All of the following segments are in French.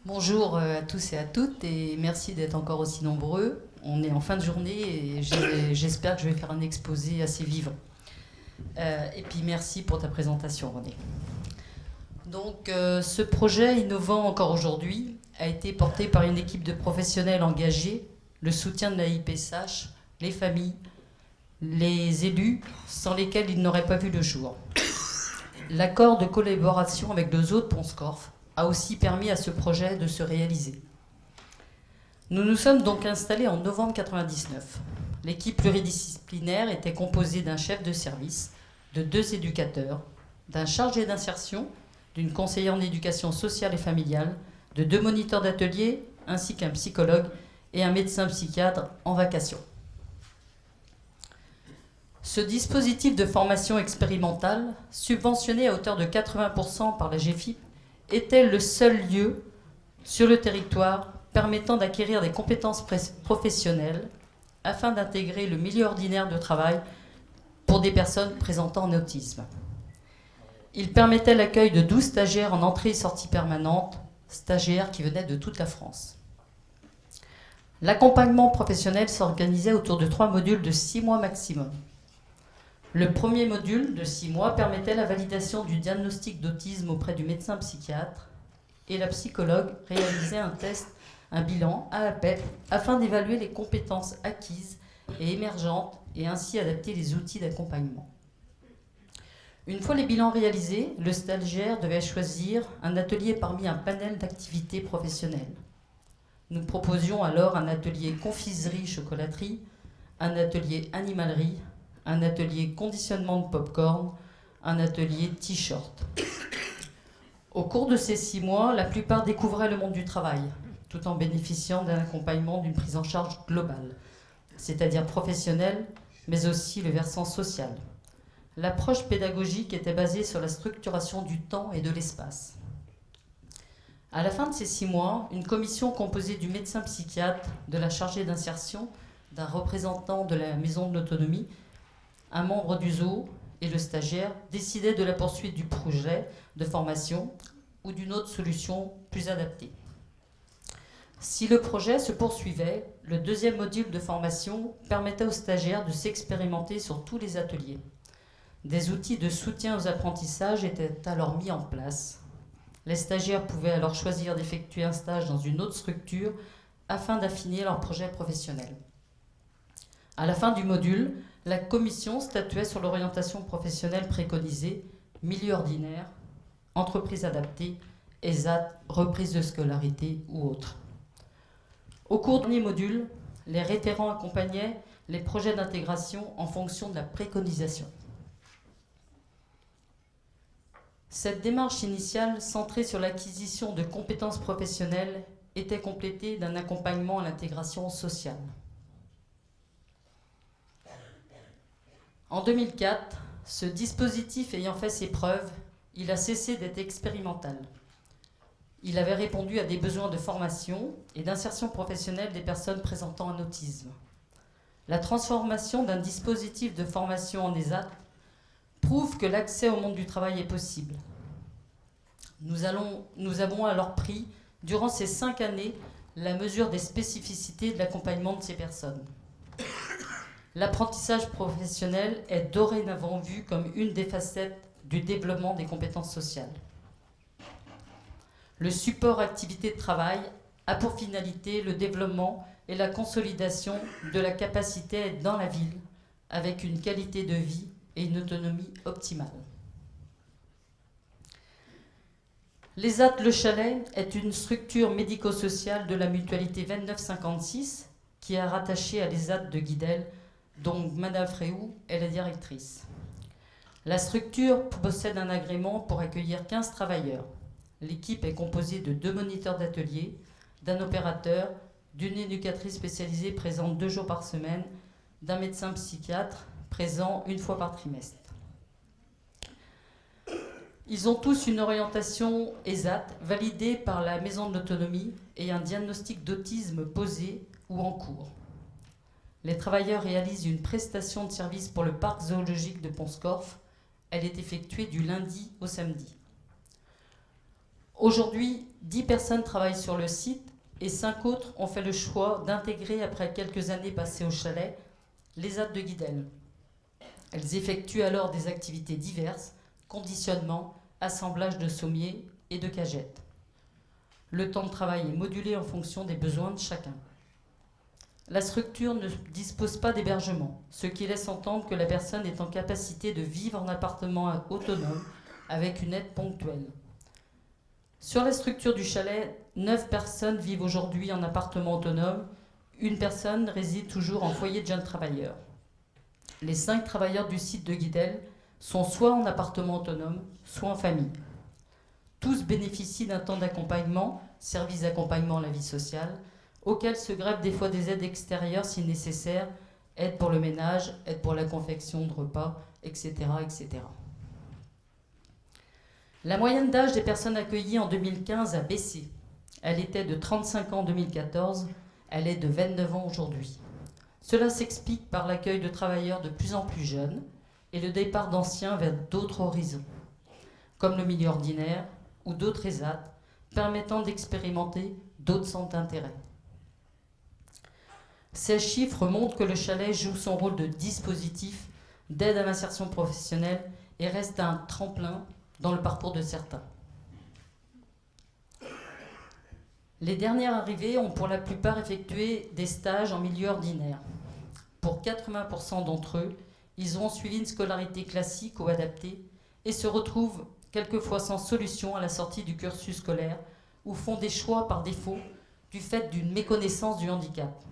Bonjour à tous et à toutes et merci d'être encore aussi nombreux. On est en fin de journée et j'espère que je vais faire un exposé assez vivant. Et puis merci pour ta présentation, René. Donc ce projet innovant encore aujourd'hui a été porté par une équipe de professionnels engagés, le soutien de la IPSH, les familles, les élus, sans lesquels il n'aurait pas vu le jour. L'accord de collaboration avec le zoo de Pont-Scorff a aussi permis à ce projet de se réaliser. Nous nous sommes donc installés en novembre 1999. L'équipe pluridisciplinaire était composée d'un chef de service, de 2 éducateurs, d'un chargé d'insertion, d'une conseillère en éducation sociale et familiale, de 2 moniteurs d'atelier, ainsi qu'un psychologue et un médecin psychiatre en vacation. Ce dispositif de formation expérimentale, subventionné à hauteur de 80% par la GFIP, était le seul lieu sur le territoire permettant d'acquérir des compétences professionnelles afin d'intégrer le milieu ordinaire de travail pour des personnes présentant un autisme. Il permettait l'accueil de 12 stagiaires en entrée et sortie permanente, stagiaires qui venaient de toute la France. L'accompagnement professionnel s'organisait autour de 3 modules de 6 mois maximum. Le premier module de 6 mois permettait la validation du diagnostic d'autisme auprès du médecin psychiatre et la psychologue réalisait un test, un bilan à appel afin d'évaluer les compétences acquises et émergentes et ainsi adapter les outils d'accompagnement. Une fois les bilans réalisés, le stagiaire devait choisir un atelier parmi un panel d'activités professionnelles. Nous proposions alors un atelier confiserie-chocolaterie, un atelier animalerie, un atelier conditionnement de pop-corn, un atelier t-shirt. Au cours de ces 6 mois, la plupart découvraient le monde du travail, tout en bénéficiant d'un accompagnement d'une prise en charge globale, c'est-à-dire professionnelle, mais aussi le versant social. L'approche pédagogique était basée sur la structuration du temps et de l'espace. À la fin de ces 6 mois, une commission composée du médecin psychiatre, de la chargée d'insertion, d'un représentant de la maison de l'autonomie, un membre du zoo et le stagiaire décidaient de la poursuite du projet de formation ou d'une autre solution plus adaptée. Si le projet se poursuivait, le deuxième module de formation permettait aux stagiaires de s'expérimenter sur tous les ateliers. Des outils de soutien aux apprentissages étaient alors mis en place. Les stagiaires pouvaient alors choisir d'effectuer un stage dans une autre structure afin d'affiner leur projet professionnel. À la fin du module, la commission statuait sur l'orientation professionnelle préconisée, milieu ordinaire, entreprise adaptée, ESAT, reprise de scolarité ou autre. Au cours du dernier module, les référents accompagnaient les projets d'intégration en fonction de la préconisation. Cette démarche initiale, centrée sur l'acquisition de compétences professionnelles, était complétée d'un accompagnement à l'intégration sociale. En 2004, ce dispositif ayant fait ses preuves, il a cessé d'être expérimental. Il avait répondu à des besoins de formation et d'insertion professionnelle des personnes présentant un autisme. La transformation d'un dispositif de formation en ESAT prouve que l'accès au monde du travail est possible. Nous avons alors pris, durant ces 5 années, la mesure des spécificités de l'accompagnement de ces personnes. L'apprentissage professionnel est dorénavant vu comme une des facettes du développement des compétences sociales. Le support activité de travail a pour finalité le développement et la consolidation de la capacité à être dans la ville avec une qualité de vie et une autonomie optimale. L'ESAT Le Chalet est une structure médico-sociale de la mutualité 2956 qui est rattachée à l'ESAT de Guidel, dont Madame Fréhou est la directrice. La structure possède un agrément pour accueillir 15 travailleurs. L'équipe est composée de 2 moniteurs d'atelier, d'un opérateur, d'une éducatrice spécialisée présente 2 jours par semaine, d'un médecin psychiatre présent 1 fois par trimestre. Ils ont tous une orientation ESAT validée par la Maison de l'Autonomie et un diagnostic d'autisme posé ou en cours. Les travailleurs réalisent une prestation de service pour le parc zoologique de Pont-Scorff. Elle est effectuée du lundi au samedi. Aujourd'hui, 10 personnes travaillent sur le site et 5 autres ont fait le choix d'intégrer, après quelques années passées au chalet, les ZAD de Guidel. Elles effectuent alors des activités diverses, conditionnement, assemblage de sommiers et de cagettes. Le temps de travail est modulé en fonction des besoins de chacun. La structure ne dispose pas d'hébergement, ce qui laisse entendre que la personne est en capacité de vivre en appartement autonome avec une aide ponctuelle. Sur la structure du chalet, 9 personnes vivent aujourd'hui en appartement autonome, une personne réside toujours en foyer de jeunes travailleurs. Les 5 travailleurs du site de Guidel sont soit en appartement autonome, soit en famille. Tous bénéficient d'un temps d'accompagnement, service d'accompagnement à la vie sociale, auquel se greffent des fois des aides extérieures si nécessaire, aide pour le ménage, aide pour la confection de repas, etc., etc. La moyenne d'âge des personnes accueillies en 2015 a baissé. Elle était de 35 ans en 2014, elle est de 29 ans aujourd'hui. Cela s'explique par l'accueil de travailleurs de plus en plus jeunes et le départ d'anciens vers d'autres horizons, comme le milieu ordinaire ou d'autres ESAT, permettant d'expérimenter d'autres centres d'intérêt. Ces chiffres montrent que le chalet joue son rôle de dispositif d'aide à l'insertion professionnelle et reste un tremplin dans le parcours de certains. Les dernières arrivées ont pour la plupart effectué des stages en milieu ordinaire. Pour 80% d'entre eux, ils ont suivi une scolarité classique ou adaptée et se retrouvent quelquefois sans solution à la sortie du cursus scolaire ou font des choix par défaut du fait d'une méconnaissance du handicap.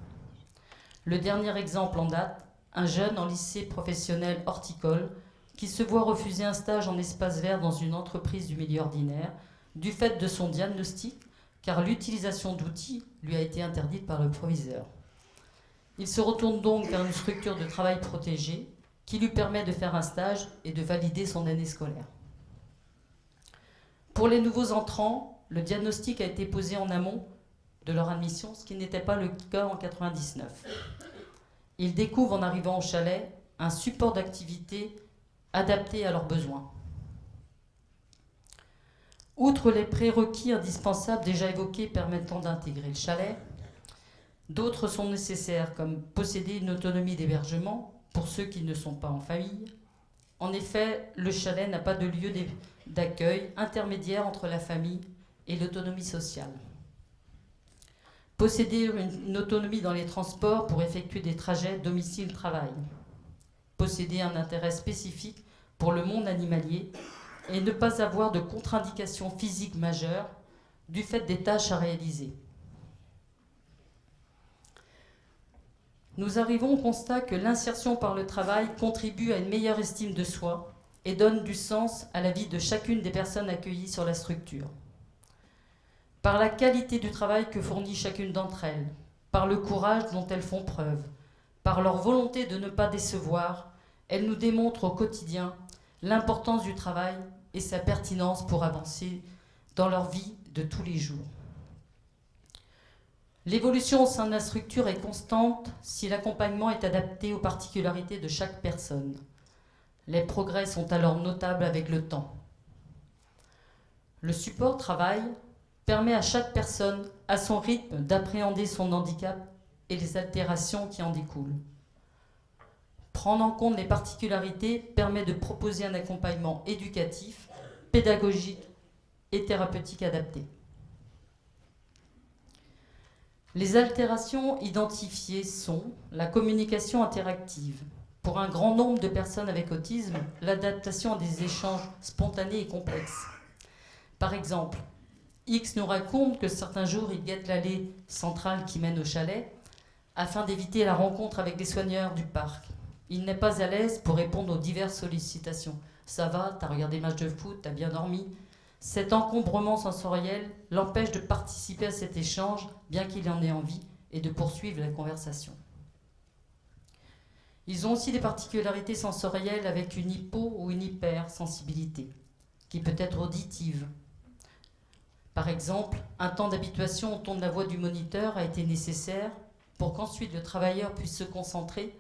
Le dernier exemple en date, un jeune en lycée professionnel horticole qui se voit refuser un stage en espace vert dans une entreprise du milieu ordinaire du fait de son diagnostic, car l'utilisation d'outils lui a été interdite par le proviseur. Il se retourne donc vers une structure de travail protégée qui lui permet de faire un stage et de valider son année scolaire. Pour les nouveaux entrants, le diagnostic a été posé en amont de leur admission, ce qui n'était pas le cas en 1999. Ils découvrent en arrivant au chalet un support d'activité adapté à leurs besoins. Outre les prérequis indispensables déjà évoqués permettant d'intégrer le chalet, d'autres sont nécessaires, comme posséder une autonomie d'hébergement pour ceux qui ne sont pas en famille. En effet, le chalet n'a pas de lieu d'accueil intermédiaire entre la famille et l'autonomie sociale. Posséder une autonomie dans les transports pour effectuer des trajets domicile-travail. Posséder un intérêt spécifique pour le monde animalier et ne pas avoir de contre-indications physiques majeures du fait des tâches à réaliser. Nous arrivons au constat que l'insertion par le travail contribue à une meilleure estime de soi et donne du sens à la vie de chacune des personnes accueillies sur la structure. Par la qualité du travail que fournit chacune d'entre elles, par le courage dont elles font preuve, par leur volonté de ne pas décevoir, elles nous démontrent au quotidien l'importance du travail et sa pertinence pour avancer dans leur vie de tous les jours. L'évolution au sein de la structure est constante si l'accompagnement est adapté aux particularités de chaque personne. Les progrès sont alors notables avec le temps. Le support travail permet à chaque personne, à son rythme, d'appréhender son handicap et les altérations qui en découlent. Prendre en compte les particularités permet de proposer un accompagnement éducatif, pédagogique et thérapeutique adapté. Les altérations identifiées sont la communication interactive. Pour un grand nombre de personnes avec autisme, l'adaptation à des échanges spontanés est complexe. Par exemple, X nous raconte que certains jours, il guette l'allée centrale qui mène au chalet afin d'éviter la rencontre avec les soigneurs du parc. Il n'est pas à l'aise pour répondre aux diverses sollicitations. Ça va, t'as regardé le match de foot, t'as bien dormi. Cet encombrement sensoriel l'empêche de participer à cet échange, bien qu'il en ait envie, et de poursuivre la conversation. Ils ont aussi des particularités sensorielles avec une hypo ou une hypersensibilité, qui peut être auditive. Par exemple, un temps d'habituation au ton de la voix du moniteur a été nécessaire pour qu'ensuite le travailleur puisse se concentrer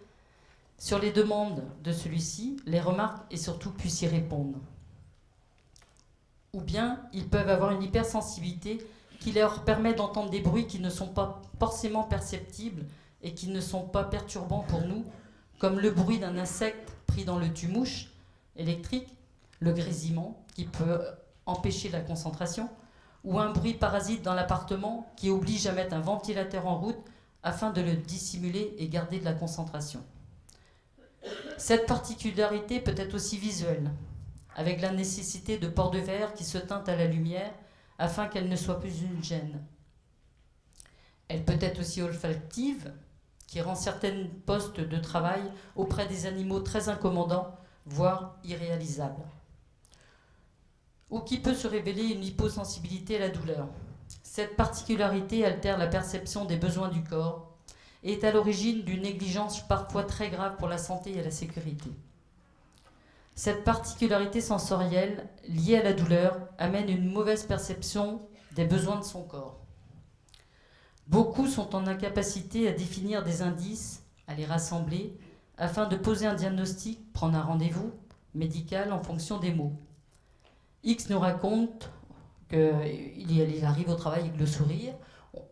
sur les demandes de celui-ci, les remarques et surtout puisse y répondre. Ou bien ils peuvent avoir une hypersensibilité qui leur permet d'entendre des bruits qui ne sont pas forcément perceptibles et qui ne sont pas perturbants pour nous, comme le bruit d'un insecte pris dans le tue-mouche électrique, le grésillement qui peut empêcher la concentration, ou un bruit parasite dans l'appartement qui oblige à mettre un ventilateur en route afin de le dissimuler et garder de la concentration. Cette particularité peut être aussi visuelle, avec la nécessité de port de verre qui se teinte à la lumière afin qu'elle ne soit plus une gêne. Elle peut être aussi olfactive, qui rend certains postes de travail auprès des animaux très incommodants, voire irréalisables. Ou qui peut se révéler une hyposensibilité à la douleur. Cette particularité altère la perception des besoins du corps et est à l'origine d'une négligence parfois très grave pour la santé et la sécurité. Cette particularité sensorielle liée à la douleur amène une mauvaise perception des besoins de son corps. Beaucoup sont en incapacité à définir des indices, à les rassembler, afin de poser un diagnostic, prendre un rendez-vous médical en fonction des mots. X nous raconte qu'il arrive au travail avec le sourire,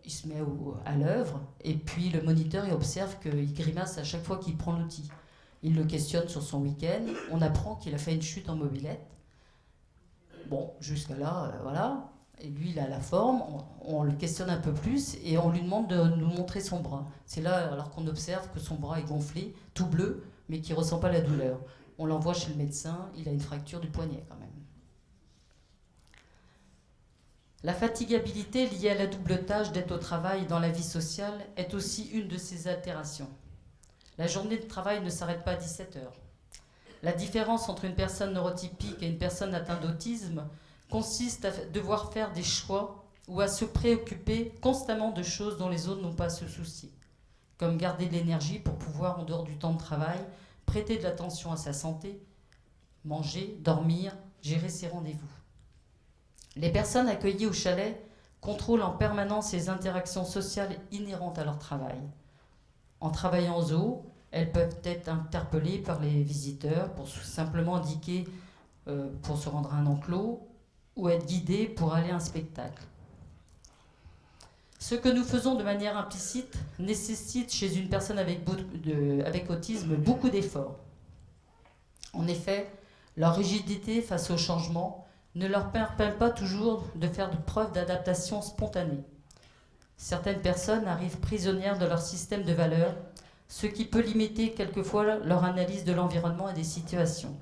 il se met à l'œuvre, et puis le moniteur il observe qu'il grimace à chaque fois qu'il prend l'outil. Il le questionne sur son week-end, on apprend qu'il a fait une chute en mobilette. Bon, jusqu'à là, voilà. Et lui, il a la forme, on le questionne un peu plus et on lui demande de nous montrer son bras. C'est là, alors qu'on observe que son bras est gonflé, tout bleu, mais qui ne ressent pas la douleur. On l'envoie chez le médecin, il a une fracture du poignet quand même. La fatigabilité liée à la double tâche d'être au travail et dans la vie sociale est aussi une de ces altérations. La journée de travail ne s'arrête pas à 17 heures. La différence entre une personne neurotypique et une personne atteinte d'autisme consiste à devoir faire des choix ou à se préoccuper constamment de choses dont les autres n'ont pas à se soucier, comme garder de l'énergie pour pouvoir, en dehors du temps de travail, prêter de l'attention à sa santé, manger, dormir, gérer ses rendez-vous. Les personnes accueillies au chalet contrôlent en permanence les interactions sociales inhérentes à leur travail. En travaillant au zoo, elles peuvent être interpellées par les visiteurs pour simplement indiquer pour se rendre à un enclos ou être guidées pour aller à un spectacle. Ce que nous faisons de manière implicite nécessite chez une personne avec autisme beaucoup d'efforts. En effet, leur rigidité face au changement ne leur permet pas toujours de faire preuve d'adaptation spontanée. Certaines personnes arrivent prisonnières de leur système de valeurs, ce qui peut limiter quelquefois leur analyse de l'environnement et des situations.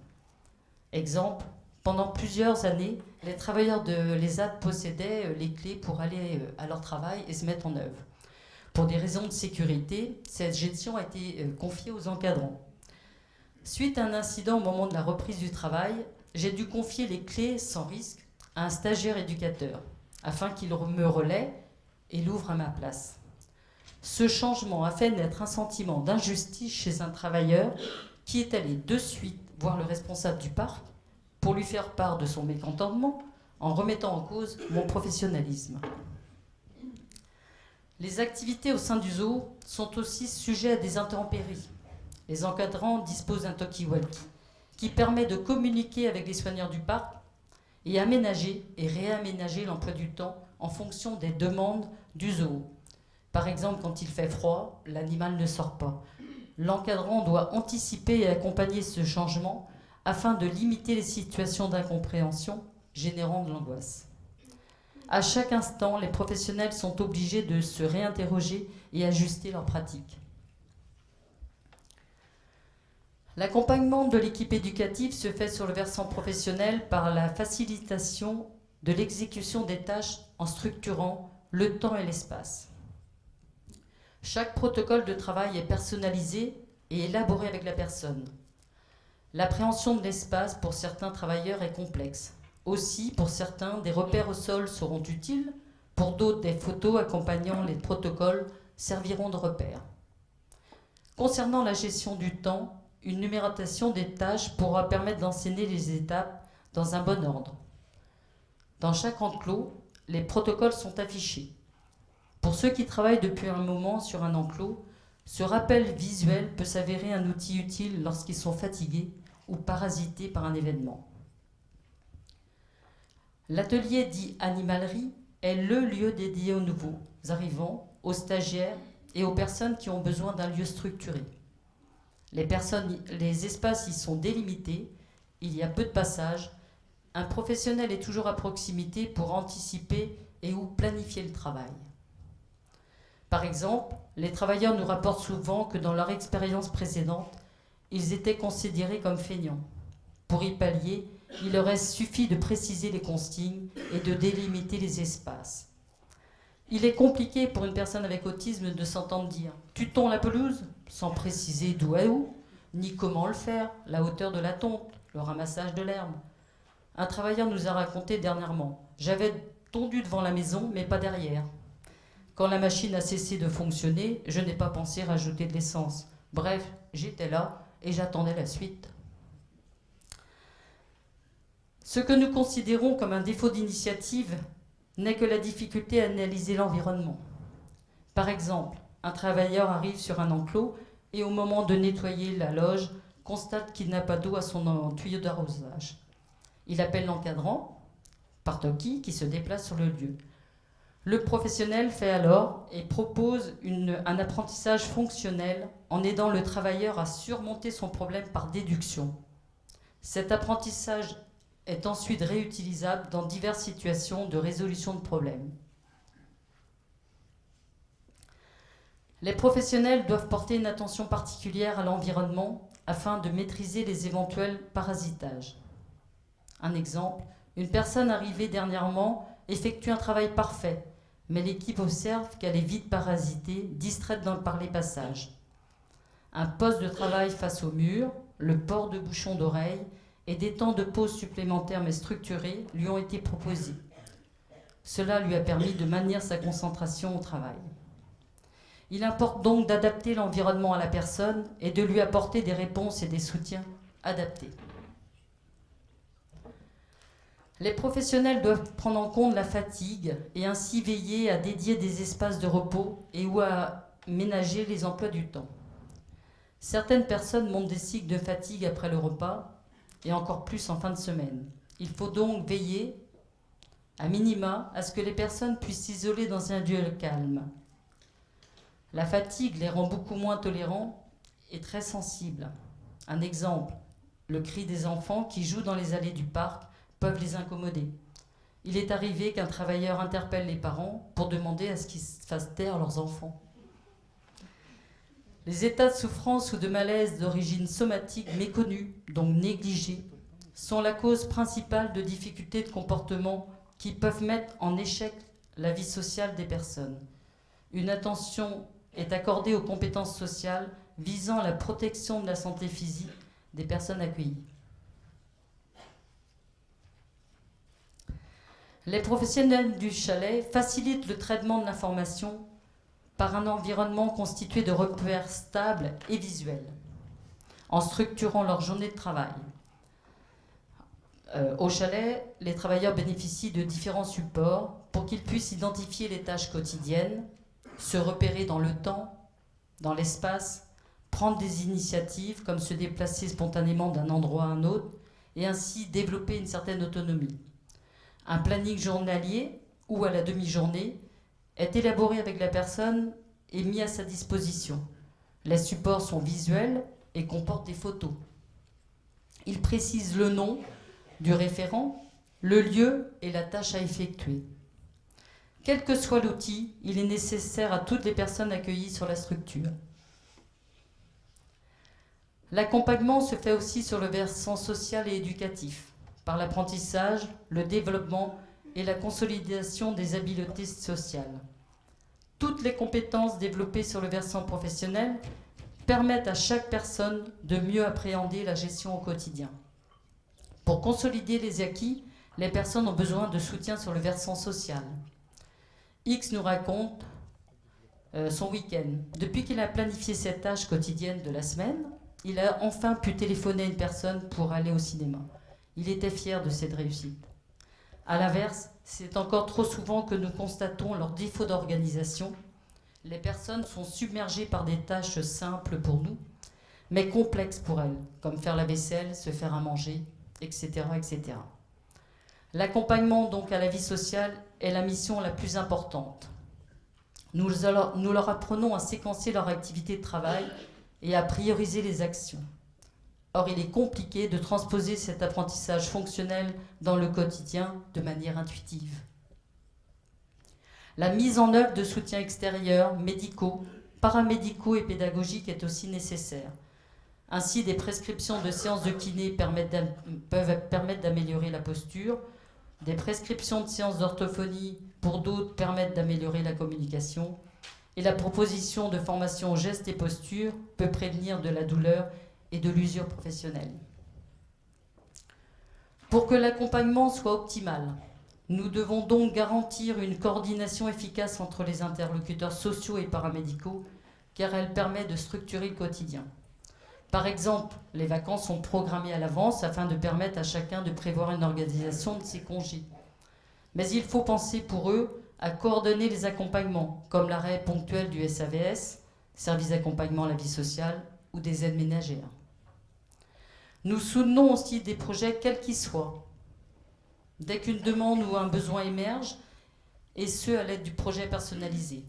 Exemple, pendant plusieurs années, les travailleurs de l'ESAT possédaient les clés pour aller à leur travail et se mettre en œuvre. Pour des raisons de sécurité, cette gestion a été confiée aux encadrants. Suite à un incident au moment de la reprise du travail, j'ai dû confier les clés sans risque à un stagiaire éducateur, afin qu'il me relaie et l'ouvre à ma place. Ce changement a fait naître un sentiment d'injustice chez un travailleur qui est allé de suite voir le responsable du parc pour lui faire part de son mécontentement en remettant en cause mon professionnalisme. Les activités au sein du zoo sont aussi sujets à des intempéries. Les encadrants disposent d'un talkie-walkie qui permet de communiquer avec les soigneurs du parc et aménager et réaménager l'emploi du temps en fonction des demandes du zoo. Par exemple, quand il fait froid, l'animal ne sort pas. L'encadrant doit anticiper et accompagner ce changement afin de limiter les situations d'incompréhension générant de l'angoisse. À chaque instant, les professionnels sont obligés de se réinterroger et ajuster leurs pratiques. L'accompagnement de l'équipe éducative se fait sur le versant professionnel par la facilitation de l'exécution des tâches en structurant le temps et l'espace. Chaque protocole de travail est personnalisé et élaboré avec la personne. L'appréhension de l'espace pour certains travailleurs est complexe. Aussi, pour certains, des repères au sol seront utiles, pour d'autres, des photos accompagnant les protocoles serviront de repères. Concernant la gestion du temps, une numérotation des tâches pourra permettre d'enseigner les étapes dans un bon ordre. Dans chaque enclos, les protocoles sont affichés. Pour ceux qui travaillent depuis un moment sur un enclos, ce rappel visuel peut s'avérer un outil utile lorsqu'ils sont fatigués ou parasités par un événement. L'atelier dit animalerie est le lieu dédié aux nouveaux arrivants, aux stagiaires et aux personnes qui ont besoin d'un lieu structuré. Les espaces y sont délimités, il y a peu de passages. Un professionnel est toujours à proximité pour anticiper et ou planifier le travail. Par exemple, les travailleurs nous rapportent souvent que dans leur expérience précédente, ils étaient considérés comme feignants. Pour y pallier, il leur suffit de préciser les consignes et de délimiter les espaces. Il est compliqué pour une personne avec autisme de s'entendre dire « tu tonds la pelouse ?» sans préciser d'où à où, ni comment le faire, la hauteur de la tonte, le ramassage de l'herbe. Un travailleur nous a raconté dernièrement « j'avais tondu devant la maison, mais pas derrière. Quand la machine a cessé de fonctionner, je n'ai pas pensé rajouter de l'essence. Bref, j'étais là et j'attendais la suite. » Ce que nous considérons comme un défaut d'initiative n'est que la difficulté à analyser l'environnement. Par exemple, un travailleur arrive sur un enclos et au moment de nettoyer la loge, constate qu'il n'a pas d'eau à son tuyau d'arrosage. Il appelle l'encadrant, Partoki, qui se déplace sur le lieu. Le professionnel fait alors et propose un apprentissage fonctionnel en aidant le travailleur à surmonter son problème par déduction. Cet apprentissage est ensuite réutilisable dans diverses situations de résolution de problèmes. Les professionnels doivent porter une attention particulière à l'environnement afin de maîtriser les éventuels parasitages. Un exemple, une personne arrivée dernièrement effectue un travail parfait, mais l'équipe observe qu'elle est vite parasitée, distraite par les passages. Un poste de travail face au mur, le port de bouchons d'oreille et des temps de pause supplémentaires mais structurés lui ont été proposés. Cela lui a permis de maintenir sa concentration au travail. Il importe donc d'adapter l'environnement à la personne et de lui apporter des réponses et des soutiens adaptés. Les professionnels doivent prendre en compte la fatigue et ainsi veiller à dédier des espaces de repos et ou à ménager les emplois du temps. Certaines personnes montrent des cycles de fatigue après le repas et encore plus en fin de semaine. Il faut donc veiller, à minima, à ce que les personnes puissent s'isoler dans un lieu calme. La fatigue les rend beaucoup moins tolérants et très sensibles. Un exemple, le cri des enfants qui jouent dans les allées du parc peuvent les incommoder. Il est arrivé qu'un travailleur interpelle les parents pour demander à ce qu'ils fassent taire leurs enfants. Les états de souffrance ou de malaise d'origine somatique méconnus, donc négligés, sont la cause principale de difficultés de comportement qui peuvent mettre en échec la vie sociale des personnes. Une attention est accordée aux compétences sociales visant à la protection de la santé physique des personnes accueillies. Les professionnels du chalet facilitent le traitement de l'information par un environnement constitué de repères stables et visuels, en structurant leur journée de travail. Au chalet, les travailleurs bénéficient de différents supports pour qu'ils puissent identifier les tâches quotidiennes, se repérer dans le temps, dans l'espace, prendre des initiatives comme se déplacer spontanément d'un endroit à un autre et ainsi développer une certaine autonomie. Un planning journalier ou à la demi-journée est élaboré avec la personne et mis à sa disposition. Les supports sont visuels et comportent des photos. Ils précisent le nom du référent, le lieu et la tâche à effectuer. Quel que soit l'outil, il est nécessaire à toutes les personnes accueillies sur la structure. L'accompagnement se fait aussi sur le versant social et éducatif, par l'apprentissage, le développement et la consolidation des habiletés sociales. Toutes les compétences développées sur le versant professionnel permettent à chaque personne de mieux appréhender la gestion au quotidien. Pour consolider les acquis, les personnes ont besoin de soutien sur le versant social. X nous raconte son week-end. Depuis qu'il a planifié ses tâches quotidiennes de la semaine, il a enfin pu téléphoner à une personne pour aller au cinéma. Il était fier de cette réussite. A l'inverse, c'est encore trop souvent que nous constatons leur défaut d'organisation. Les personnes sont submergées par des tâches simples pour nous, mais complexes pour elles, comme faire la vaisselle, se faire à manger, etc., etc. L'accompagnement donc à la vie sociale est la mission la plus importante. Nous leur apprenons à séquencer leur activité de travail et à prioriser les actions. Or, il est compliqué de transposer cet apprentissage fonctionnel dans le quotidien de manière intuitive. La mise en œuvre de soutiens extérieurs, médicaux, paramédicaux et pédagogiques est aussi nécessaire. Ainsi, des prescriptions de séances de kiné peuvent permettre d'améliorer la posture. Des prescriptions de séances d'orthophonie, pour d'autres, permettent d'améliorer la communication. Et la proposition de formation gestes et postures peut prévenir de la douleur et de l'usure professionnelle. Pour que l'accompagnement soit optimal, nous devons donc garantir une coordination efficace entre les interlocuteurs sociaux et paramédicaux, car elle permet de structurer le quotidien. Par exemple, les vacances sont programmées à l'avance afin de permettre à chacun de prévoir une organisation de ses congés. Mais il faut penser pour eux à coordonner les accompagnements, comme l'arrêt ponctuel du SAVS, service d'accompagnement à la vie sociale, ou des aides ménagères. Nous soutenons aussi des projets quels qu'ils soient. Dès qu'une demande ou un besoin émerge, et ce à l'aide du projet personnalisé.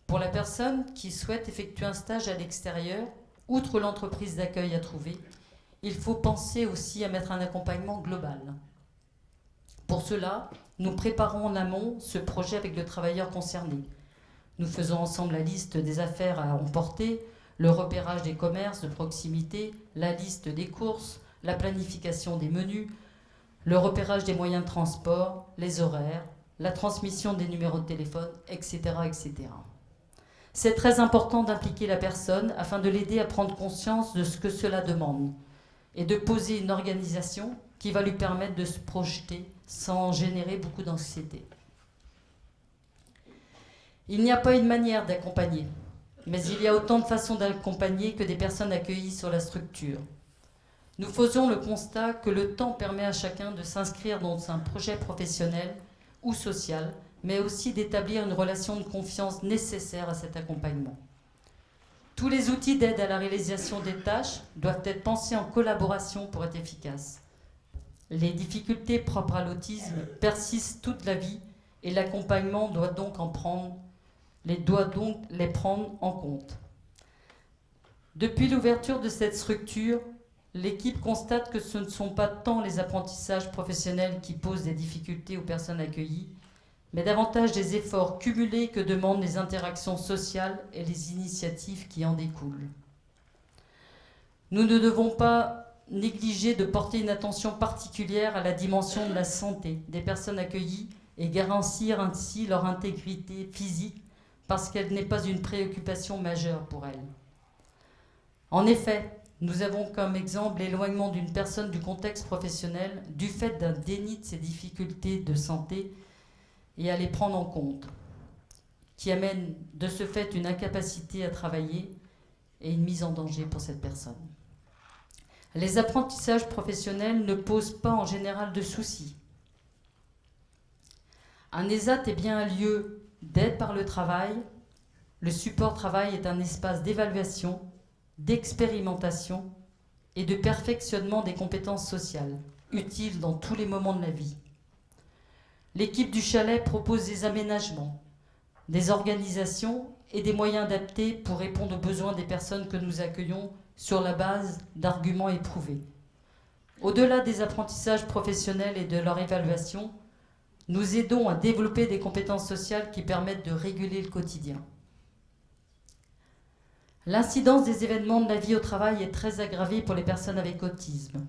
Pour la personne qui souhaite effectuer un stage à l'extérieur, outre l'entreprise d'accueil à trouver, il faut penser aussi à mettre un accompagnement global. Pour cela, nous préparons en amont ce projet avec le travailleur concerné. Nous faisons ensemble la liste des affaires à emporter, le repérage des commerces de proximité, la liste des courses, la planification des menus, le repérage des moyens de transport, les horaires, la transmission des numéros de téléphone, etc., etc. C'est très important d'impliquer la personne afin de l'aider à prendre conscience de ce que cela demande et de poser une organisation qui va lui permettre de se projeter sans générer beaucoup d'anxiété. Il n'y a pas une manière d'accompagner, mais il y a autant de façons d'accompagner que des personnes accueillies sur la structure. Nous faisons le constat que le temps permet à chacun de s'inscrire dans un projet professionnel ou social, mais aussi d'établir une relation de confiance nécessaire à cet accompagnement. Tous les outils d'aide à la réalisation des tâches doivent être pensés en collaboration pour être efficaces. Les difficultés propres à l'autisme persistent toute la vie et l'accompagnement doit donc les prendre en compte. Depuis l'ouverture de cette structure, l'équipe constate que ce ne sont pas tant les apprentissages professionnels qui posent des difficultés aux personnes accueillies, mais davantage des efforts cumulés que demandent les interactions sociales et les initiatives qui en découlent. Nous ne devons pas négliger de porter une attention particulière à la dimension de la santé des personnes accueillies et garantir ainsi leur intégrité physique parce qu'elle n'est pas une préoccupation majeure pour elles. En effet, nous avons comme exemple l'éloignement d'une personne du contexte professionnel du fait d'un déni de ses difficultés de santé et à les prendre en compte, qui amène de ce fait une incapacité à travailler et une mise en danger pour cette personne. Les apprentissages professionnels ne posent pas en général de soucis. Un ESAT est bien un lieu d'aide par le travail. Le support travail est un espace d'évaluation, d'expérimentation et de perfectionnement des compétences sociales, utiles dans tous les moments de la vie. L'équipe du chalet propose des aménagements, des organisations et des moyens adaptés pour répondre aux besoins des personnes que nous accueillons sur la base d'arguments éprouvés. Au-delà des apprentissages professionnels et de leur évaluation, nous aidons à développer des compétences sociales qui permettent de réguler le quotidien. L'incidence des événements de la vie au travail est très aggravée pour les personnes avec autisme.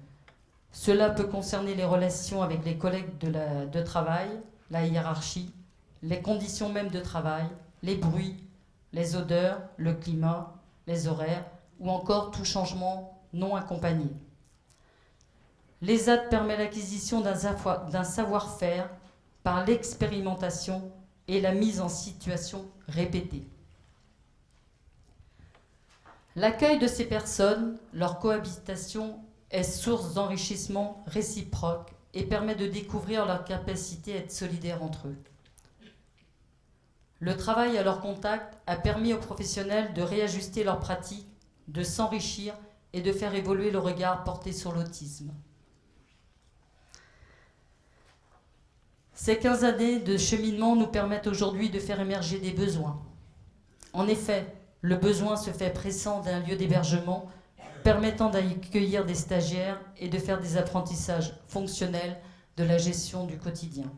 Cela peut concerner les relations avec les collègues de travail, la hiérarchie, les conditions mêmes de travail, les bruits, les odeurs, le climat, les horaires ou encore tout changement non accompagné. L'ESAT permet l'acquisition d'un savoir-faire par l'expérimentation et la mise en situation répétée. L'accueil de ces personnes, leur cohabitation est source d'enrichissement réciproque et permet de découvrir leur capacité à être solidaires entre eux. Le travail à leur contact a permis aux professionnels de réajuster leurs pratiques, de s'enrichir et de faire évoluer le regard porté sur l'autisme. Ces 15 années de cheminement nous permettent aujourd'hui de faire émerger des besoins. En effet, le besoin se fait pressant d'un lieu d'hébergement permettant d'accueillir des stagiaires et de faire des apprentissages fonctionnels de la gestion du quotidien.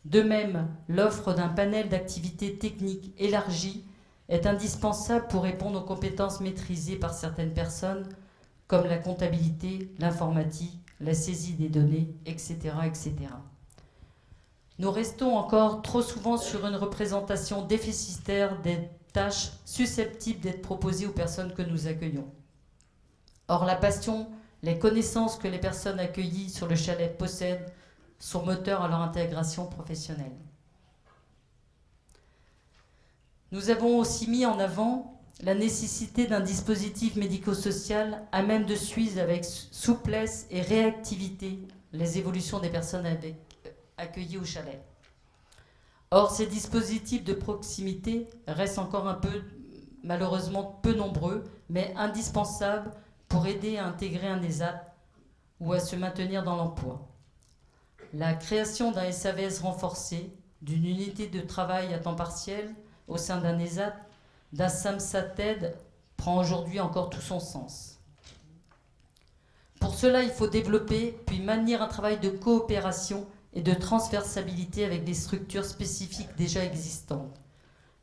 De même, l'offre d'un panel d'activités techniques élargies est indispensable pour répondre aux compétences maîtrisées par certaines personnes, comme la comptabilité, l'informatique, la saisie des données, etc., etc. Nous restons encore trop souvent sur une représentation déficitaire des tâches susceptibles d'être proposées aux personnes que nous accueillons. Or, la passion, les connaissances que les personnes accueillies sur le chalet possèdent sont moteurs à leur intégration professionnelle. Nous avons aussi mis en avant la nécessité d'un dispositif médico-social à même de suivre avec souplesse et réactivité les évolutions des personnes accueillies au chalet. Or, ces dispositifs de proximité restent encore un peu, malheureusement, peu nombreux, mais indispensables pour aider à intégrer un ESAT ou à se maintenir dans l'emploi. La création d'un SAVS renforcé, d'une unité de travail à temps partiel au sein d'un ESAT, d'un SAMSATED prend aujourd'hui encore tout son sens. Pour cela, il faut développer puis maintenir un travail de coopération et de transversabilité avec des structures spécifiques déjà existantes,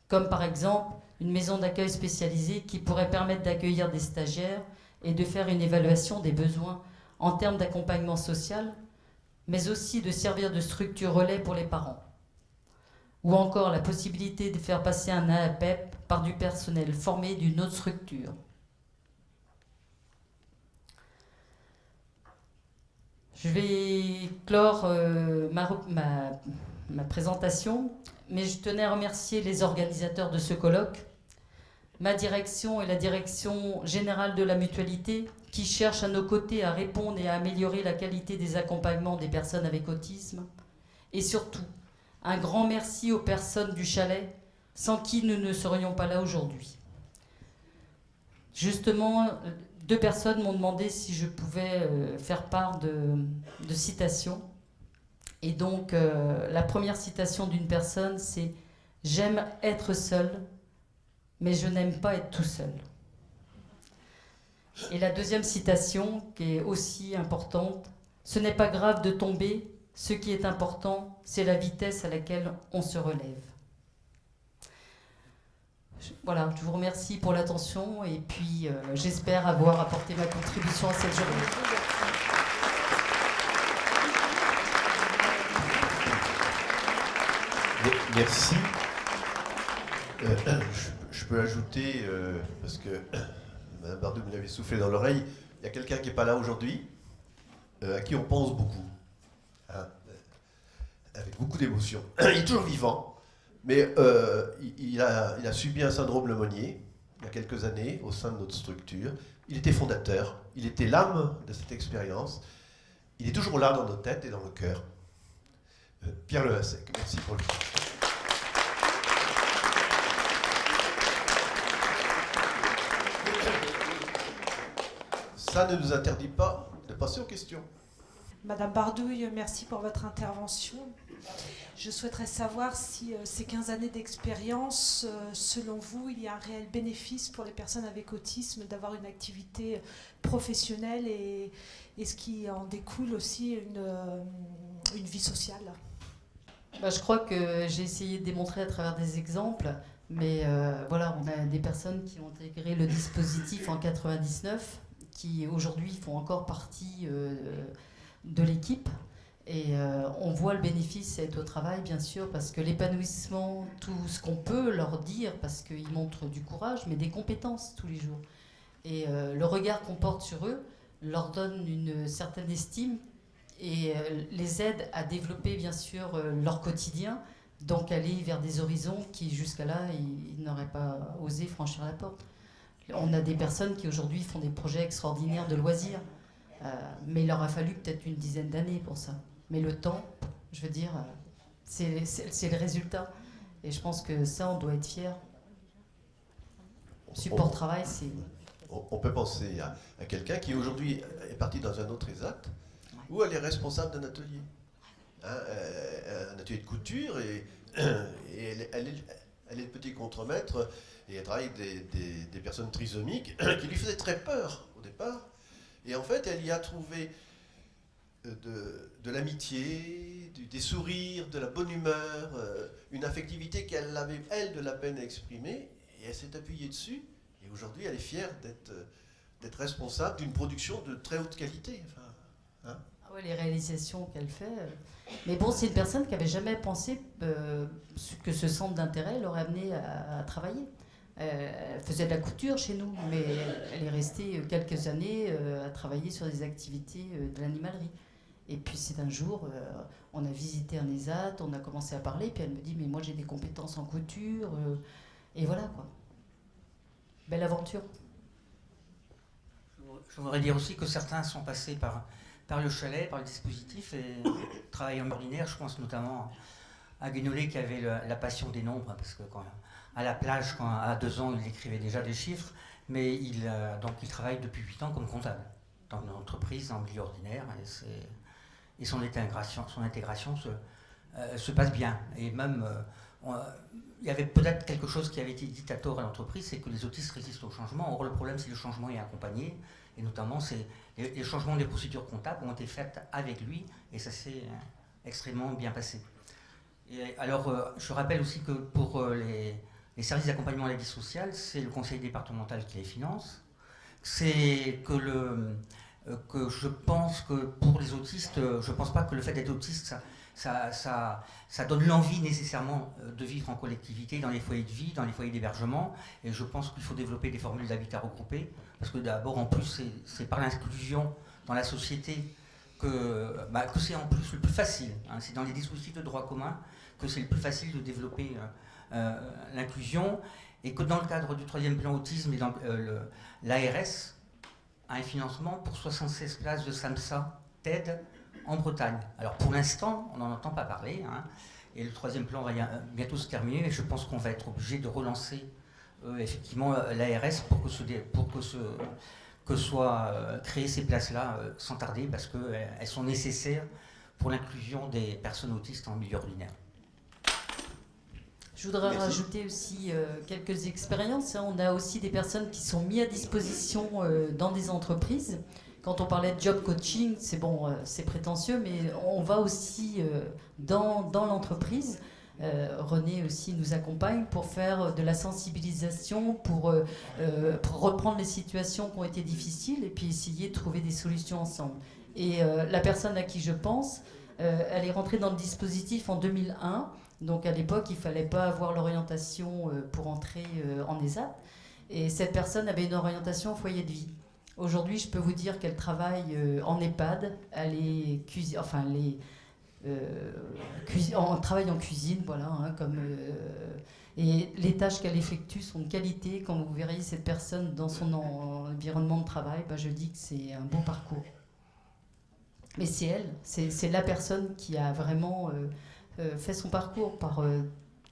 comme par exemple une maison d'accueil spécialisée qui pourrait permettre d'accueillir des stagiaires et de faire une évaluation des besoins en termes d'accompagnement social, mais aussi de servir de structure relais pour les parents. Ou encore la possibilité de faire passer un AAPEP par du personnel formé d'une autre structure. Je vais clore ma présentation, mais je tenais à remercier les organisateurs de ce colloque, ma direction et la direction générale de la mutualité, qui cherchent à nos côtés à répondre et à améliorer la qualité des accompagnements des personnes avec autisme. Et surtout, un grand merci aux personnes du chalet, sans qui nous ne serions pas là aujourd'hui. Justement, 2 personnes m'ont demandé si je pouvais faire part de citations. Et donc, la première citation d'une personne, c'est « J'aime être seul, mais je n'aime pas être tout seul ». Et la deuxième citation, qui est aussi importante, « Ce n'est pas grave de tomber, ce qui est important, c'est la vitesse à laquelle on se relève ». Voilà, je vous remercie pour l'attention et puis j'espère avoir apporté ma contribution à cette journée. Merci. Je peux ajouter, parce que Mme Bardou me l'avait soufflé dans l'oreille, il y a quelqu'un qui n'est pas là aujourd'hui, à qui on pense beaucoup, hein, avec beaucoup d'émotion. Il est toujours vivant, mais il a subi un syndrome Lemonnier il y a quelques années au sein de notre structure. Il était fondateur, il était l'âme de cette expérience. Il est toujours là dans nos têtes et dans nos cœurs. Pierre Lehassec, merci pour lui. Ça ne nous interdit pas de passer aux questions. Madame Bardouille, merci pour votre intervention. Je souhaiterais savoir si ces 15 années d'expérience, selon vous, il y a un réel bénéfice pour les personnes avec autisme d'avoir une activité professionnelle et ce qui en découle aussi une vie sociale. Je crois que j'ai essayé de démontrer à travers des exemples, mais voilà, on a des personnes qui ont intégré le dispositif en 99, qui aujourd'hui font encore partie de l'équipe. Et on voit le bénéfice être au travail, bien sûr, parce que l'épanouissement, tout ce qu'on peut leur dire, parce qu'ils montrent du courage, mais des compétences tous les jours. Et le regard qu'on porte sur eux leur donne une certaine estime et les aide à développer, bien sûr, leur quotidien, donc aller vers des horizons qui, jusqu'à là, ils n'auraient pas osé franchir la porte. On a des personnes qui, aujourd'hui, font des projets extraordinaires de loisirs, mais il leur a fallu peut-être une dizaine d'années pour ça. Mais le temps, je veux dire, c'est le résultat. Et je pense que ça, on doit être fiers. Support travail, c'est... On peut penser à quelqu'un qui aujourd'hui est parti dans un autre ESAT, ou elle est responsable d'un atelier. hein, un atelier de couture, et elle est le petit contremaître, et elle travaille avec des personnes trisomiques qui lui faisaient très peur au départ. Et en fait, elle y a trouvé de l'amitié, des sourires, de la bonne humeur, une affectivité qu'elle avait, elle, de la peine à exprimer, et elle s'est appuyée dessus, et aujourd'hui, elle est fière d'être responsable d'une production de très haute qualité. Enfin, hein. Ah ouais, les réalisations qu'elle fait. Mais bon, c'est une personne qui n'avait jamais pensé que ce centre d'intérêt l'aurait amenée à travailler. Elle faisait de la couture chez nous, mais elle est restée quelques années à travailler sur des activités de l'animalerie. Et puis c'est un jour, on a visité un ESAT, on a commencé à parler, puis elle me dit, mais moi j'ai des compétences en couture, et voilà quoi. Belle aventure. Je voudrais dire aussi que certains sont passés par le chalet, par le dispositif, et travaillent en ordinaire. Je pense notamment à Guénolé qui avait la passion des nombres, parce que à la plage, à 2 ans, il écrivait déjà des chiffres, mais il travaille depuis 8 ans comme comptable dans une entreprise, en milieu ordinaire, et son intégration se passe bien. Et même, il y avait peut-être quelque chose qui avait été dit à tort à l'entreprise, c'est que les autistes résistent au changement. Or, le problème, c'est que le changement est accompagné, et notamment, les changements des procédures comptables ont été faits avec lui, et ça s'est extrêmement bien passé. Et alors, je rappelle aussi que pour les services d'accompagnement à la vie sociale, c'est le conseil départemental qui les finance. C'est que je pense que pour les autistes, je ne pense pas que le fait d'être autiste, ça donne l'envie nécessairement de vivre en collectivité, dans les foyers de vie, dans les foyers d'hébergement. Et je pense qu'il faut développer des formules d'habitat regroupé, parce que d'abord, en plus, c'est par l'inclusion dans la société que c'est en plus le plus facile. Hein. C'est dans les dispositifs de droit commun que c'est le plus facile de développer l'inclusion, et que dans le cadre du 3e plan autisme, l'ARS a un financement pour 76 places de SAMSA TED en Bretagne. Alors pour l'instant, on n'en entend pas parler, hein, et le 3e plan va bientôt se terminer, et je pense qu'on va être obligé de relancer effectivement l'ARS pour que soient créées ces places-là sans tarder, parce qu'elles sont nécessaires pour l'inclusion des personnes autistes en milieu ordinaire. Je voudrais rajouter aussi quelques expériences. On a aussi des personnes qui sont mises à disposition dans des entreprises. Quand on parlait de job coaching, c'est bon, c'est prétentieux, mais on va aussi dans l'entreprise. René aussi nous accompagne pour faire de la sensibilisation, pour reprendre les situations qui ont été difficiles et puis essayer de trouver des solutions ensemble. Et la personne à qui je pense, elle est rentrée dans le dispositif en 2001. Donc à l'époque, il ne fallait pas avoir l'orientation pour entrer en ESAT. Et cette personne avait une orientation au foyer de vie. Aujourd'hui, je peux vous dire qu'elle travaille en EHPAD. Elle est travaille en cuisine, voilà, hein, et les tâches qu'elle effectue sont de qualité. Quand vous verriez cette personne dans son environnement de travail, je dis que c'est un beau parcours. Mais c'est elle, c'est la personne qui a vraiment fait son parcours par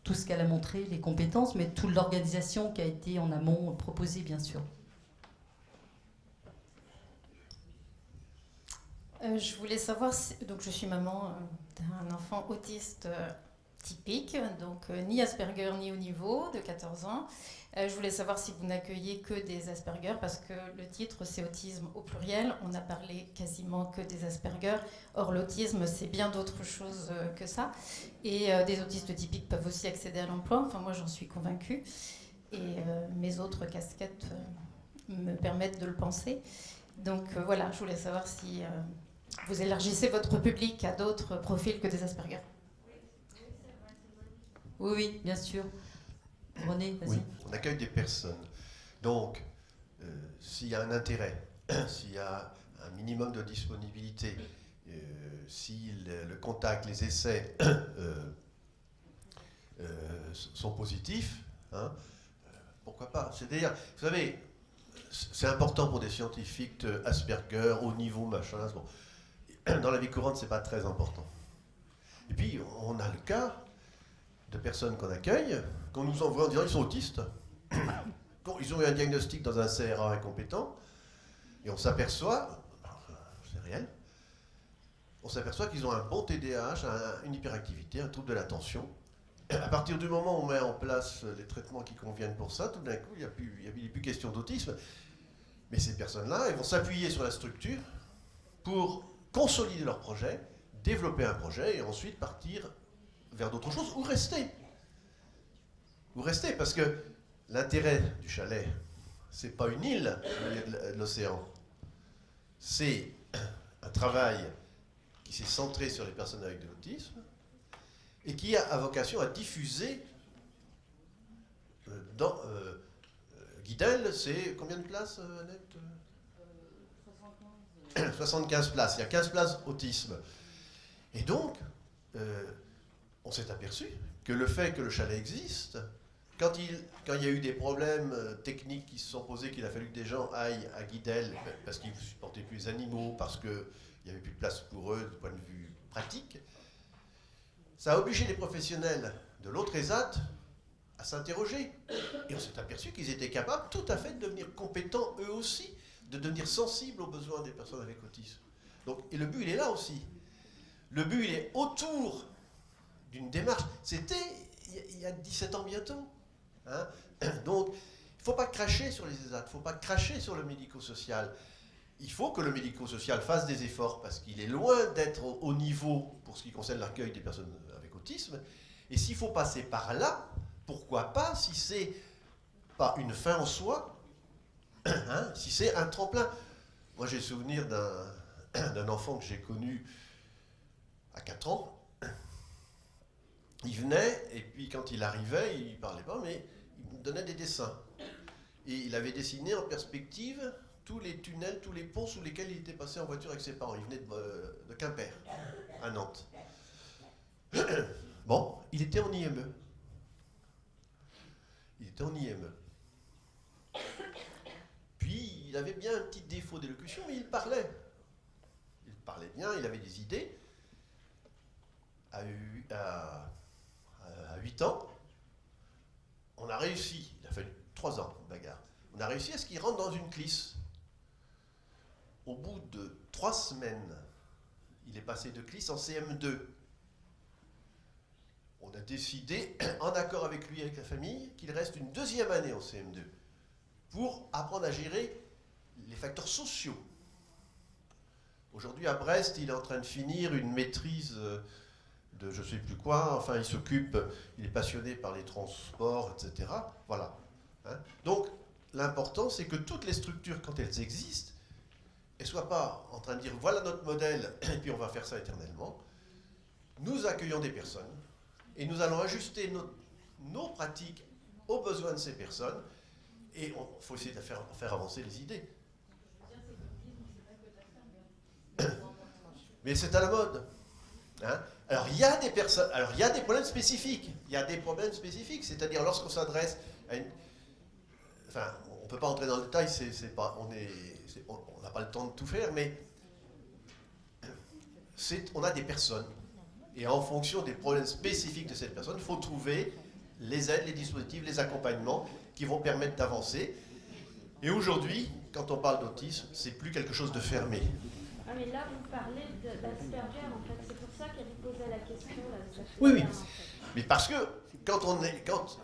tout ce qu'elle a montré, les compétences, mais toute l'organisation qui a été en amont proposée, bien sûr. Je voulais savoir, donc je suis maman d'un enfant autiste typique, donc ni Asperger ni haut niveau, de 14 ans. Je voulais savoir si vous n'accueillez que des Asperger, parce que le titre c'est autisme au pluriel, on a parlé quasiment que des Asperger. Or l'autisme c'est bien d'autres choses que ça. Et des autistes typiques peuvent aussi accéder à l'emploi, enfin moi j'en suis convaincue. Et mes autres casquettes me permettent de le penser. Donc voilà, je voulais savoir si vous élargissez votre public à d'autres profils que des Asperger. Oui, oui, bien sûr. René, vas-y. Oui, on accueille des personnes. Donc, s'il y a un intérêt, s'il y a un minimum de disponibilité, si le contact, les essais sont positifs, hein, pourquoi pas. C'est-à-dire, vous savez, c'est important pour des scientifiques Asperger, haut niveau, machin. Bon. Dans la vie courante, c'est pas très important. Et puis, on a le cas de personnes qu'on accueille, qu'on nous envoie en disant qu'ils sont autistes. Ils ont eu un diagnostic dans un CRA incompétent, et on s'aperçoit, c'est réel, on s'aperçoit qu'ils ont un bon TDAH, une hyperactivité, un trouble de l'attention. À partir du moment où on met en place les traitements qui conviennent pour ça, tout d'un coup, il n'y a plus question d'autisme. Mais ces personnes-là, elles vont s'appuyer sur la structure pour consolider leur projet, développer un projet et ensuite partir vers d'autres choses ou rester. Ou rester, parce que l'intérêt du chalet, c'est pas une île au milieu de l'océan. C'est un travail qui s'est centré sur les personnes avec de l'autisme et qui a vocation à diffuser dans Guidel, c'est combien de places, Annette ? 75 places. Il y a 15 places autisme. Et donc, on s'est aperçu que le fait que le chalet existe, quand il y a eu des problèmes techniques qui se sont posés, qu'il a fallu que des gens aillent à Guidel, parce qu'ils ne supportaient plus les animaux, parce qu'il n'y avait plus de place pour eux du point de vue pratique, ça a obligé les professionnels de l'autre ESAT à s'interroger. Et on s'est aperçu qu'ils étaient capables tout à fait de devenir compétents eux aussi, de devenir sensibles aux besoins des personnes avec autisme. Donc, et le but, il est là aussi. Le but, il est autour d'une démarche. C'était il y a 17 ans bientôt. Hein. Donc, il ne faut pas cracher sur les ESAT, il ne faut pas cracher sur le médico-social. Il faut que le médico-social fasse des efforts parce qu'il est loin d'être au niveau pour ce qui concerne l'accueil des personnes avec autisme. Et s'il faut passer par là, pourquoi pas, si c'est pas une fin en soi, hein, si c'est un tremplin. Moi, j'ai souvenir d'un enfant que j'ai connu à 4 ans. Il venait, et puis quand il arrivait, il ne parlait pas, mais il me donnait des dessins. Et il avait dessiné en perspective tous les tunnels, tous les ponts sous lesquels il était passé en voiture avec ses parents. Il venait de Quimper, à Nantes. Bon, il était en IME. Il était en IME. Puis, il avait bien un petit défaut d'élocution, mais il parlait. Il parlait bien, il avait des idées. À 8 ans, on a réussi, il a fallu 3 ans de bagarre, on a réussi à ce qu'il rentre dans une clisse. Au bout de 3 semaines, il est passé de clisse en CM2. On a décidé, en accord avec lui et avec la famille, qu'il reste une 2e année en CM2 pour apprendre à gérer les facteurs sociaux. Aujourd'hui, à Brest, il est en train de finir une maîtrise de je ne sais plus quoi, enfin il s'occupe, il est passionné par les transports, etc. Voilà. Hein. Donc, l'important, c'est que toutes les structures, quand elles existent, elles ne soient pas en train de dire voilà notre modèle, et puis on va faire ça éternellement. Nous accueillons des personnes, et nous allons ajuster nos pratiques aux besoins de ces personnes, et il faut essayer de faire avancer les idées. Mais c'est à la mode. Hein. Alors, il y a des personnes, alors il y a des problèmes spécifiques. Il y a des problèmes spécifiques, c'est-à-dire lorsqu'on s'adresse à une... Enfin, on ne peut pas entrer dans le détail, on n'a pas le temps de tout faire, mais on a des personnes. Et en fonction des problèmes spécifiques de cette personne, il faut trouver les aides, les dispositifs, les accompagnements qui vont permettre d'avancer. Et aujourd'hui, quand on parle d'autisme, c'est plus quelque chose de fermé. Ah, mais là, vous parlez d'Asperger, en fait. C'est pour ça qu'elle vous posait la question. Là, oui, oui. Mais parce que,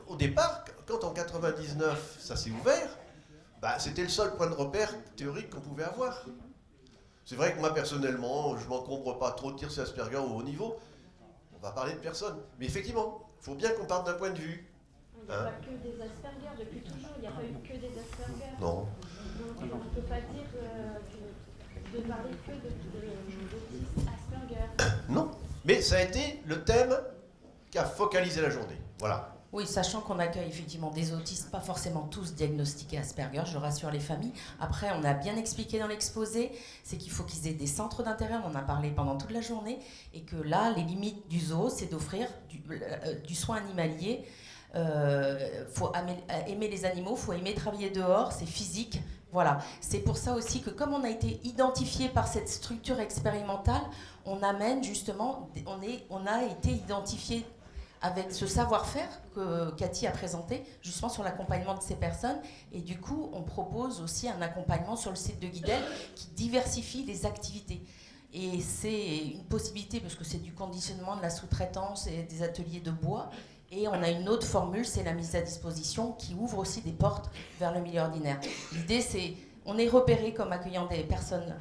au départ, quand en 99, ça s'est ouvert, bah, c'était le seul point de repère théorique qu'on pouvait avoir. C'est vrai que moi, personnellement, je ne m'encombre pas trop de dire c'est Asperger au haut niveau. On va parler de personne. Mais effectivement, il faut bien qu'on parte d'un point de vue. Il n'y a pas que des Asperger depuis toujours. Il n'y a pas eu que des Asperger. Non. Donc, on ne peut pas dire de parler que d'autisme Asperger. Non. Mais ça a été le thème qui a focalisé la journée. Voilà. Oui, sachant qu'on accueille effectivement des autistes, pas forcément tous diagnostiqués Asperger, je rassure les familles. Après, on a bien expliqué dans l'exposé, c'est qu'il faut qu'ils aient des centres d'intérêt, on en a parlé pendant toute la journée, et que là, les limites du zoo, c'est d'offrir du soin animalier. Faut aimer les animaux, faut aimer travailler dehors, c'est physique. Voilà, c'est pour ça aussi que comme on a été identifié par cette structure expérimentale, on amène justement, on a été identifié avec ce savoir-faire que Cathy a présenté, justement sur l'accompagnement de ces personnes. Et du coup, on propose aussi un accompagnement sur le site de Guidel qui diversifie les activités. Et c'est une possibilité parce que c'est du conditionnement, de la sous-traitance et des ateliers de bois. Et on a une autre formule, c'est la mise à disposition qui ouvre aussi des portes vers le milieu ordinaire. L'idée, c'est, on est repéré comme accueillant des personnes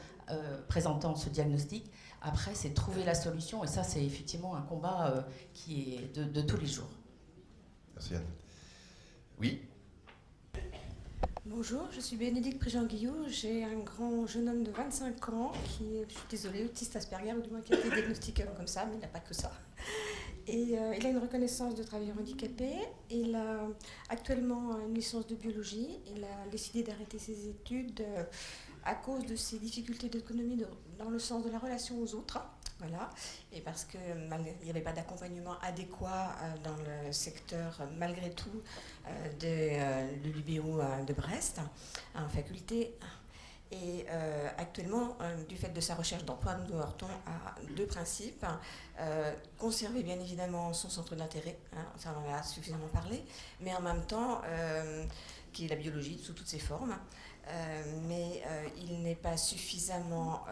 présentant ce diagnostic. Après, c'est trouver la solution. Et ça, c'est effectivement un combat qui est de tous les jours. Merci Anne. Oui. Bonjour, je suis Bénédicte Prigent-Guillou. J'ai un grand jeune homme de 25 ans qui est, je suis désolée, autiste Asperger, ou du moins qui a été diagnostiqué comme ça, mais il n'a pas que ça. Et il a une reconnaissance de travailleur handicapé. Il a actuellement une licence de biologie. Il a décidé d'arrêter ses études à cause de ses difficultés d'autonomie dans le sens de la relation aux autres. Voilà. Et parce qu'il n'y avait pas d'accompagnement adéquat dans le secteur, malgré tout, de l'UBO de Brest, en faculté. Et actuellement, du fait de sa recherche d'emploi, nous heurtons à deux principes. Conserver bien évidemment son centre d'intérêt, hein, ça on en a suffisamment parlé, mais en même temps, qui est la biologie sous toutes ses formes. Mais il n'est pas suffisamment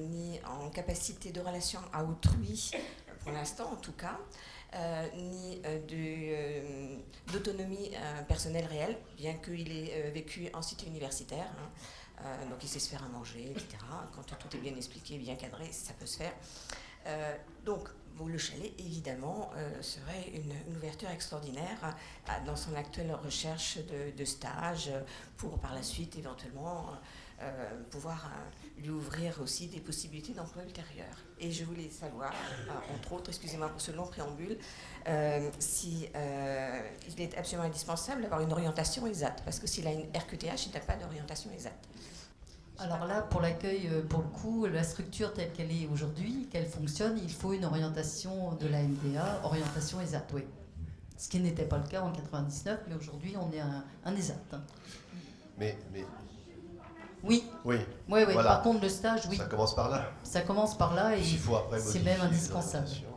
ni en capacité de relation à autrui, pour l'instant en tout cas, ni d'autonomie personnelle réelle, bien qu'il ait vécu en cité universitaire. Hein. Donc il sait se faire à manger, etc. Quand tout est bien expliqué, bien cadré, ça peut se faire. Donc le chalet, évidemment, serait une ouverture extraordinaire dans son actuelle recherche de stage pour, par la suite, éventuellement, pouvoir lui ouvrir aussi des possibilités d'emploi ultérieures. Et je voulais savoir, entre autres, excusez-moi pour ce long préambule, si il est absolument indispensable d'avoir une orientation exacte, parce que s'il a une RQTH, il n'a pas d'orientation exacte. Alors là, pour l'accueil, pour le coup, la structure telle qu'elle est aujourd'hui, qu'elle fonctionne, il faut une orientation de la MDA, orientation ESAT, oui. Ce qui n'était pas le cas en 99, mais aujourd'hui, on est un ESAT. Mais oui. Oui. Oui, oui. Voilà. Par contre, le stage, oui. Ça commence par là. Ça commence par là et Il faut après c'est modifier même indispensable. l'orientation.